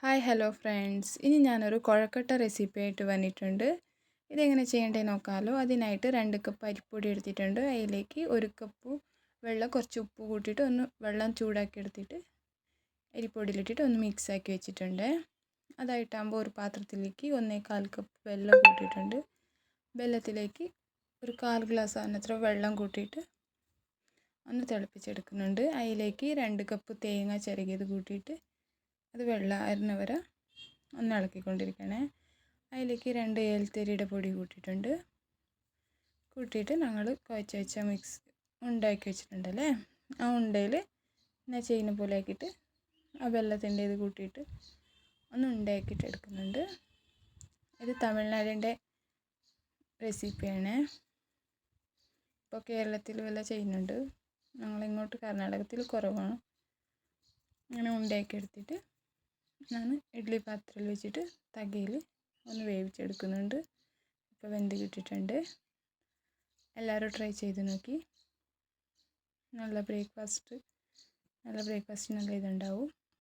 Hi hello friends, ഇനി ഞാനൊരു കുഴക്കട്ട recipe ആയിട്ട് വന്നിട്ടുണ്ട്. ഇതെങ്ങനെ ചെയ്യേണ്ടതെന്ന് നോക്കാമല്ലോ. അതിനായിട്ട് 2 കപ്പ് അരിപ്പൊടി എടുത്തിട്ടുണ്ട്. അതിലേക്ക് 1 കപ്പ് വെള്ളം, കുറച്ച് ഉപ്പ് കൂട്ടിയിട്ട് വെള്ളം ചൂടാക്കി എടുത്തിട്ട് അരിപ്പൊടിയിലിട്ടിട്ട് മിക്സ് ആക്കി വെച്ചിട്ടുണ്ട്. അതായിട്ടാകുമ്പോൾ ഒരു പാത്രത്തിലേക്ക് 1/4 കപ്പ് വെള്ളം കൂട്ടിയിട്ടുണ്ട്. വെള്ളത്തിലേക്ക് ഒരു 1/4 ഗ്ലാസ് അത്ര വെള്ളം കൂട്ടിയിട്ട് തിളപ്പിച്ചെടുക്കുന്നുണ്ട്. അതിലേക്ക് 2 കപ്പ് തേങ്ങ ചിരകിയത് കൂട്ടിയിട്ട് അത് വെള്ളം അരിഞ്ഞ വരെ ഇളക്കിക്കൊണ്ടിരിക്കണേ. അതിലേക്ക് 2 ഏലത്തരിയുടെ പൊടി കൂട്ടിയിട്ട് ഞങ്ങൾ കുഴച്ച് വെച്ച മിക്സ് ഉണ്ടാക്കി വെച്ചിട്ടുണ്ടല്ലേ, ആ ഉണ്ടയിൽ ഞാൻ ചെയ്യുന്ന പോലെ ആക്കിയിട്ട് ആ വെള്ളത്തിൻ്റെ ഇത് കൂട്ടിയിട്ട് ഉണ്ടാക്കിയിട്ട് എടുക്കുന്നുണ്ട്. ഇത് തമിഴ്നാടിൻ്റെ റെസിപ്പിയാണ്. ഇപ്പോൾ കേരളത്തിൽ വല്ല ചെയ്യുന്നുണ്ട്, ഞങ്ങളിങ്ങോട്ട് കർണാടകത്തിൽ കുറവാണ്. അങ്ങനെ ഉണ്ടാക്കി എടുത്തിട്ട് ഞാൻ ഇഡ്ഡലി പാത്രത്തിൽ വെച്ചിട്ട് തകയിൽ വേവിച്ചെടുക്കുന്നുണ്ട്. ഇപ്പോൾ വെന്ത് കിട്ടിയിട്ടുണ്ട്. എല്ലാവരും ട്രൈ ചെയ്ത് നോക്കി. നല്ല ബ്രേക്ക്ഫാസ്റ്റ് നല്ല ഇതുണ്ടാവും.